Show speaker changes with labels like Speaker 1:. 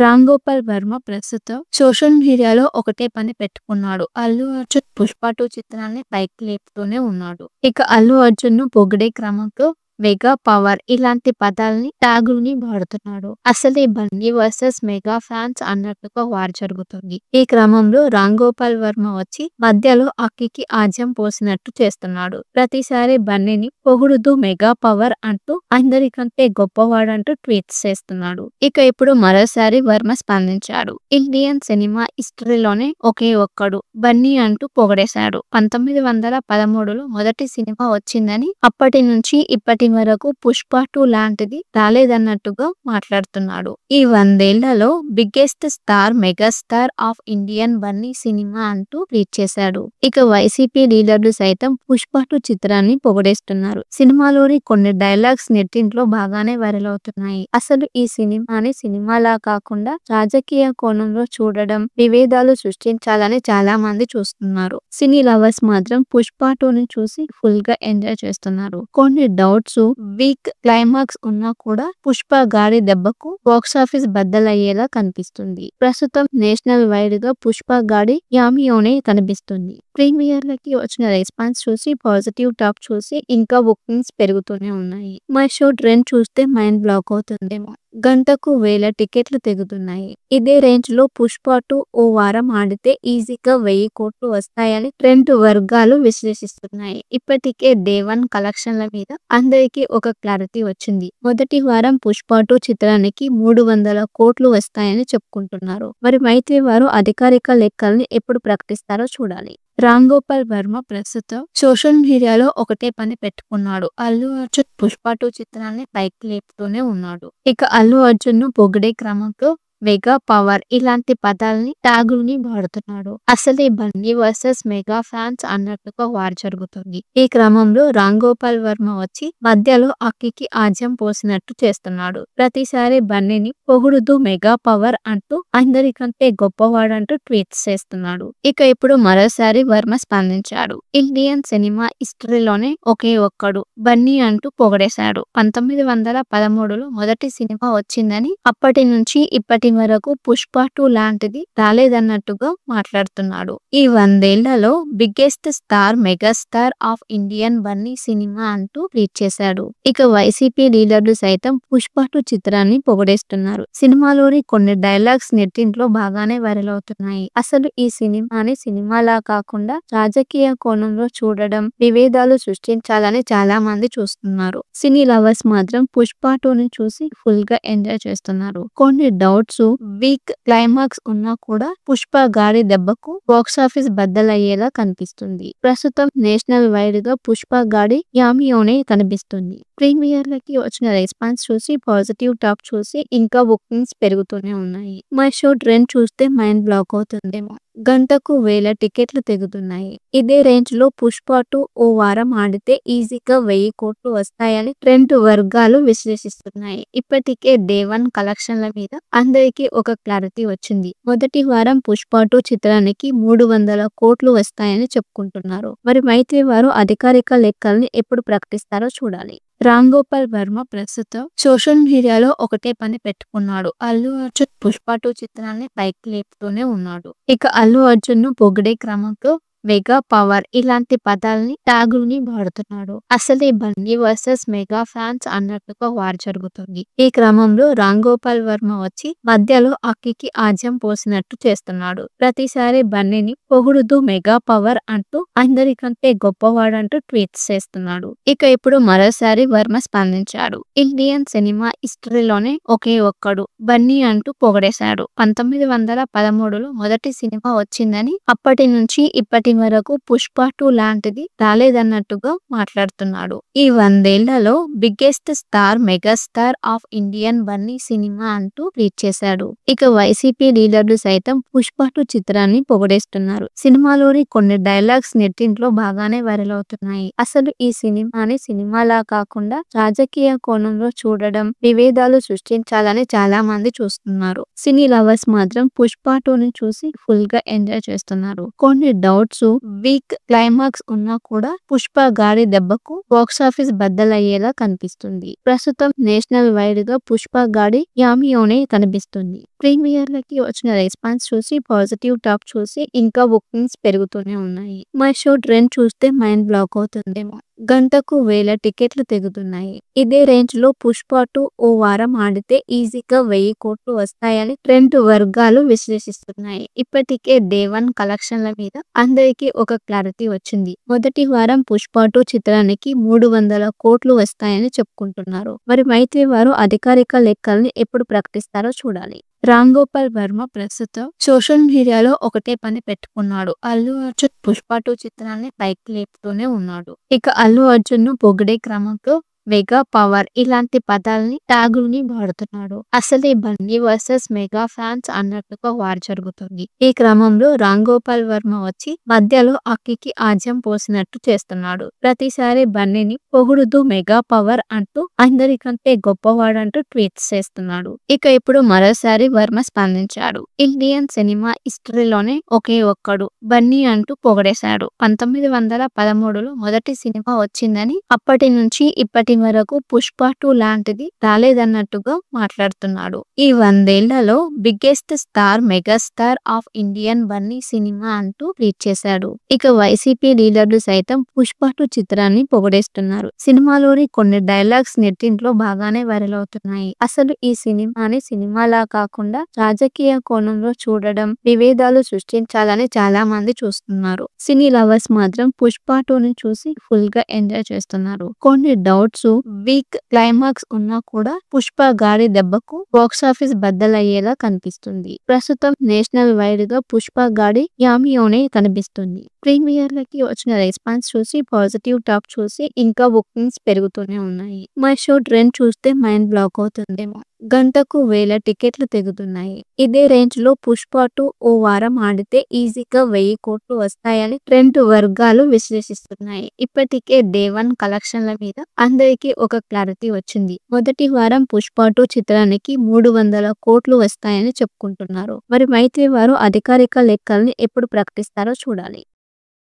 Speaker 1: రామ్ గోపాల్ వర్మ ప్రస్తుతం సోషల్ మీడియాలో ఒకటే పని పెట్టుకున్నాడు. అల్లు అర్జున్ 'పుష్ప 2' చిత్రాన్ని పైకి లేపుతూనే ఉన్నాడు. ఇక అల్లు అర్జున్ ను పొగిడే క్రమంలో మెగా పవర్ ఇలాంటి పదాల్ని ట్యాగుల్ని వాడుతున్నాడు. అసలే బన్నీ వర్సెస్ మెగా ఫ్యాన్స్ అన్నట్టుగా వార్ జరుగుతుంది. ఈ క్రమంలో రామ్ గోపాల్ వర్మ వచ్చి మధ్యలో అక్కికి ఆజ్యం పోసినట్టు చేస్తున్నాడు. ప్రతిసారి బన్నీని పొగుడుతూ మెగా పవర్ అంటూ అందరికంటే గొప్పవాడంటూ ట్వీట్స్ చేస్తున్నాడు. ఇక ఇప్పుడు మరోసారి వర్మ స్పందించాడు. ఇండియన్ సినిమా హిస్టరీలోనే ఒకే ఒక్కడు బన్నీ అంటూ పొగిడేశాడు. 1913లో మొదటి సినిమా వచ్చిందని అప్పటి నుంచి ఇప్పటి వరకు 'పుష్ప 2' లాంటిది రాలేదన్నట్టుగా మాట్లాడుతున్నాడు. ఈ 100 ఏళ్లలో biggest star megastar of Indian Bunny cinema అంటూ ట్వీట్ చేశాడు. ఇక వైసీపీ లీడర్లు సైతం 'పుష్ప 2' చిత్రాన్ని పొగిడేస్తున్నారు. సినిమాలోని కొన్ని డైలాగ్స్ నెట్టింట్లో బాగానే వైరల్ అవుతున్నాయి. అసలు ఈ సినిమాని సినిమాలా కాకుండా రాజకీయ కోణంలో చూడడం, విభేదాలు సృష్టించాలని చాలా మంది చూస్తున్నారు. సినీ లవర్స్ మాత్రం 'పుష్ప 2'ని చూసి ఫుల్ గా ఎంజాయ్ చేస్తున్నారు. కొన్ని డౌట్స్, వీక్ క్లైమాక్స్ ఉన్నా కూడా పుష్ప గాడి దెబ్బకు బాక్సాఫీస్ బద్దలయ్యేలా కనిపిస్తుంది. ప్రస్తుతం నేషనల్ వైడ్ గా పుష్ప గాడి యామియోనే కనిపిస్తుంది. ప్రీమియర్లకి వచ్చిన రెస్పాన్స్ చూసి, పాజిటివ్ టాక్ చూసి ఇంకా బుకింగ్స్ పెరుగుతూనే ఉన్నాయి. మై షో ట్రెండ్ చూస్తే మైండ్ బ్లాక్ అవుతుందేమో. గంటకు 1000 టికెట్లు తెగుతున్నాయి. ఇదే రేంజ్ లో 'పుష్ప 2' ఓ వారం ఆడితే ఈజీగా 1000 కోట్లు వస్తాయని ట్రెండ్ వర్గాలు విశ్లేషిస్తున్నాయి. ఇప్పటికే డే 1 కలెక్షన్ల మీద అందరికీ ఒక క్లారిటీ వచ్చింది. మొదటి వారం 'పుష్ప 2' చిత్రానికి 300 కోట్లు వస్తాయని చెప్పుకుంటున్నారు. మరి మైత్రి వారు అధికారిక లెక్కల్ని ఎప్పుడు ప్రకటిస్తారో చూడాలి. రామ్ గోపాల్ వర్మ ప్రస్తుతం సోషల్ మీడియాలో ఒకటే పని పెట్టుకున్నాడు. అల్లు అర్జున్ 'పుష్ప 2' చిత్రాన్ని పైకి లేపుతూనే ఉన్నాడు. ఇక అల్లు అర్జున్ ను పొగిడే క్రమంలో మెగా పవర్ ఇలాంటి పదాల్ని ట్యాగుల్ని వాడుతున్నాడు. అసలే బన్నీ వర్సెస్ మెగా ఫ్యాన్స్ అన్నట్టుగా వార్ జరుగుతుంది. ఈ క్రమంలో రామ్ గోపాల్ వర్మ వచ్చి మధ్యలో అక్కికి ఆజ్యం పోసినట్టు చేస్తున్నాడు. ప్రతిసారి బన్నీని పొగుడుతూ మెగా పవర్ అంటూ అందరికంటే గొప్పవాడంటూ ట్వీట్స్ చేస్తున్నాడు. ఇక ఇప్పుడు మరోసారి వర్మ స్పందించాడు. ఇండియన్ సినిమా హిస్టరీలోనే ఒకే ఒక్కడు బన్నీ అంటూ పొగిడేశాడు. 1913లో మొదటి సినిమా వచ్చిందని అప్పటి నుంచి ఇప్పటి వరకు 'పుష్ప 2' లాంటిది రాలేదన్నట్టుగా మాట్లాడుతున్నాడు. ఈ 100 ఏళ్లలో biggest star megastar of Indian Bunny cinema అంటూ ట్వీట్ చేశాడు. ఇక వైసీపీ లీడర్లు సైతం 'పుష్ప 2' చిత్రాన్ని పొగిడేస్తున్నారు. సినిమాలోని కొన్ని డైలాగ్స్ నెట్టింట్లో బాగానే వైరల్ అవుతున్నాయి. అసలు ఈ సినిమాని సినిమాలా కాకుండా రాజకీయ కోణంలో చూడడం, విభేదాలు సృష్టించాలని చాలా మంది చూస్తున్నారు. సినీ లవర్స్ మాత్రం 'పుష్ప 2'ని చూసి ఫుల్ గా ఎంజాయ్ చేస్తున్నారు. కొన్ని డౌట్స్, వీక్ క్లైమాక్స్ ఉన్నా కూడా పుష్ప గాడి దెబ్బకు బాక్సాఫీస్ బద్దలయ్యేలా కనిపిస్తుంది. ప్రస్తుతం నేషనల్ వైడ్ గా పుష్ప గాడి యామియోనే కనిపిస్తుంది. ప్రీమియర్లకి వచ్చిన రెస్పాన్స్ చూసి, పాజిటివ్ టాక్ చూసి ఇంకా బుకింగ్స్ పెరుగుతూనే ఉన్నాయి. మై షో ట్రెండ్ చూస్తే మైండ్ బ్లాక్ అవుతుందేమో. గంటకు 1000 టికెట్లు తెగుతున్నాయి. ఇదే రేంజ్ లో 'పుష్ప 2' ఓ వారం ఆడితే ఈజీగా 1000 కోట్లు వస్తాయని ట్రెండ్ వర్గాలు విశ్లేషిస్తున్నాయి. ఇప్పటికే డే 1 కలెక్షన్ల మీద అందరికీ ఒక క్లారిటీ వచ్చింది. మొదటి వారం 'పుష్ప 2' చిత్రానికి 300 కోట్లు వస్తాయని చెప్పుకుంటున్నారు. మరి మైత్రి వారు అధికారిక లెక్కల్ని ఎప్పుడు ప్రకటిస్తారో చూడాలి. రామ్ గోపాల్ వర్మ ప్రస్తుతం సోషల్ మీడియాలో ఒకటే పని పెట్టుకున్నాడు. అల్లు అర్జున్ 'పుష్ప 2' చిత్రాన్ని పైకి లేపుతూనే ఉన్నాడు. ఇక అల్లు అర్జున్ ను పొగిడే క్రమంలో మెగా పవర్ ఇలాంటి పదాల్ని ట్యాగుల్ని వాడుతున్నాడు. అసలే బన్నీ వర్సెస్ మెగా ఫ్యాన్స్ అన్నట్టుగా వార్ జరుగుతుంది. ఈ క్రమంలో రామ్ గోపాల్ వర్మ వచ్చి మధ్యలో అక్కికి ఆజ్యం పోసినట్టు చేస్తున్నాడు. ప్రతిసారి బన్నీని పొగుడుతూ మెగా పవర్ అంటూ అందరికంటే గొప్పవాడంటూ ట్వీట్స్ చేస్తున్నాడు. ఇక ఇప్పుడు మరోసారి వర్మ స్పందించాడు. ఇండియన్ సినిమా హిస్టరీలోనే ఒకే ఒక్కడు బన్నీ అంటూ పొగిడేశాడు. 1913లో మొదటి సినిమా వచ్చిందని అప్పటి నుంచి ఇప్పటి వరకు 'పుష్ప 2' లాంటిది రాలేదన్నట్టుగా మాట్లాడుతున్నాడు. ఈ 100 ఏళ్లలో biggest star megastar of Indian Bunny cinema అంటూ ట్వీట్ చేశాడు. ఇక వైసీపీ లీడర్లు సైతం 'పుష్ప 2' చిత్రాన్ని పొగిడేస్తున్నారు. సినిమాలోని కొన్ని డైలాగ్స్ నెట్టింట్లో బాగానే వైరల్ అవుతున్నాయి. అసలు ఈ సినిమాని సినిమాలా కాకుండా రాజకీయ కోణంలో చూడడం, విభేదాలు సృష్టించాలని చాలా మంది చూస్తున్నారు. సినీ లవర్స్ మాత్రం 'పుష్ప 2'ని చూసి ఫుల్ గా ఎంజాయ్ చేస్తున్నారు. కొన్ని డౌట్స్, డౌట్స్, వీక్ క్లైమాక్స్ ఉన్నా కూడా పుష్ప గాడి దెబ్బకు బాక్సాఫీస్ బద్దలయ్యేలా కనిపిస్తుంది. ప్రస్తుతం నేషనల్ వైడ్ గా పుష్ప గాడి యామియోనే కనిపిస్తుంది. ప్రీమియర్లకి వచ్చిన రెస్పాన్స్ చూసి, పాజిటివ్ టాక్ చూసి ఇంకా బుకింగ్స్ పెరుగుతూనే ఉన్నాయి. మై షో ట్రెండ్ చూస్తే మైండ్ బ్లాక్ అవుతుందేమో. గంటకు 1000 టికెట్లు తెగుతున్నాయి. ఇదే రేంజ్ లో పుష్ప 2 ఓ వారం ఆడితే ఈజీగా 1000 కోట్లు వస్తాయని ట్రెండ్ వర్గాలు విశ్లేషిస్తున్నాయి. ఇప్పటికే డే 1 కలెక్షన్ల మీద అందరికీ ఒక క్లారిటీ వచ్చింది. మొదటి వారం పుష్ప 2 చిత్రానికి 300 కోట్లు వస్తాయని చెప్పుకుంటున్నారు. మరి మైత్రి వారు అధికారిక లెక్కల్ని ఎప్పుడు ప్రకటిస్తారో చూడాలి. రామ్ గోపాల్ వర్మ ప్రస్తుతం సోషల్ మీడియాలో ఒకటే పని పెట్టుకున్నాడు. అల్లు అర్జున్ పుష్ప 2 చిత్రాన్ని పైకి లేపుతూనే ఉన్నాడు. ఇక అల్లు అర్జున్ ను పొగిడే క్రమంలో మెగా పవర్ ఇలాంటి పదాలని ట్యాగుల్ని వాడుతున్నాడు. అసలే బన్నీ వర్సెస్ మెగా ఫ్యాన్స్ అన్నట్టుగా వార్ జరుగుతుంది. ఈ క్రమంలో రామ్ గోపాల్ వర్మ వచ్చి మధ్యలో అక్కికి ఆజ్యం పోసినట్టు చేస్తున్నాడు. ప్రతిసారి బన్నీని పొగుడుతూ మెగా పవర్ అంటూ అందరికంటే గొప్పవాడంటూ ట్వీట్స్ చేస్తున్నాడు. ఇక ఇప్పుడు మరోసారి వర్మ స్పందించాడు. ఇండియన్ సినిమా హిస్టరీలోనే ఒకే ఒక్కడు బన్నీ అంటూ పొగడేశాడు. 1913లో మొదటి సినిమా వచ్చిందని అప్పటి నుంచి ఇప్పటి వరకు పుష్ప 2 లాంటిది రాలేదన్నట్టుగా మాట్లాడుతున్నాడు. ఈ 100 ఏళ్లలో biggest star megastar of Indian Bunny cinema అంటూ ట్వీట్ చేశాడు. ఇక వైసీపీ లీడర్లు సైతం పుష్ప 2 చిత్రాన్ని పొగడేస్తున్నారు. సినిమాలోని కొన్ని డైలాగ్స్ నెట్టింట్లో బాగానే వైరల్ అవుతున్నాయి. అసలు ఈ సినిమాని సినిమాలా కాకుండా రాజకీయ కోణంలో చూడడం, విభేదాలు సృష్టించాలని చాలా మంది చూస్తున్నారు. సినీ లవర్స్ మాత్రం పుష్ప 2ని చూసి ఫుల్ గా ఎంజాయ్ చేస్తున్నారు. కొన్ని డౌట్స్, వీక్ క్లైమాక్స్ ఉన్నా కూడా పుష్ప గాడి దెబ్బకు బాక్సాఫీస్ బద్దలయ్యేలా కనిపిస్తుంది. ప్రస్తుతం నేషనల్ వైడ్ గా పుష్ప గాడి యామియోనే కనిపిస్తుంది. ప్రీమియర్లకి వచ్చిన రెస్పాన్స్ చూసి, పాజిటివ్ టాక్ చూసి ఇంకా బుకింగ్స్ పెరుగుతూనే ఉన్నాయి. మై షో ట్రెండ్ చూస్తే మైండ్ బ్లాక్ అవుతుందేమో. గంటకు 1000 టికెట్లు తెగుతున్నాయి. ఇదే రేంజ్ లో పుష్ప 2 ఓ వారం ఆడితే ఈజీగా 1000 కోట్లు వస్తాయని ట్రెండ్ వర్గాలు విశ్లేషిస్తున్నాయి. ఇప్పటికే డే 1 కలెక్షన్ల మీద అందరికీ ఒక క్లారిటీ వచ్చింది. మొదటి వారం పుష్ప 2 చిత్రానికి 300 కోట్లు వస్తాయని చెప్పుకుంటున్నారు. మరి మైత్రి వారు అధికారిక లెక్కల్ని ఎప్పుడు ప్రకటిస్తారో చూడాలి.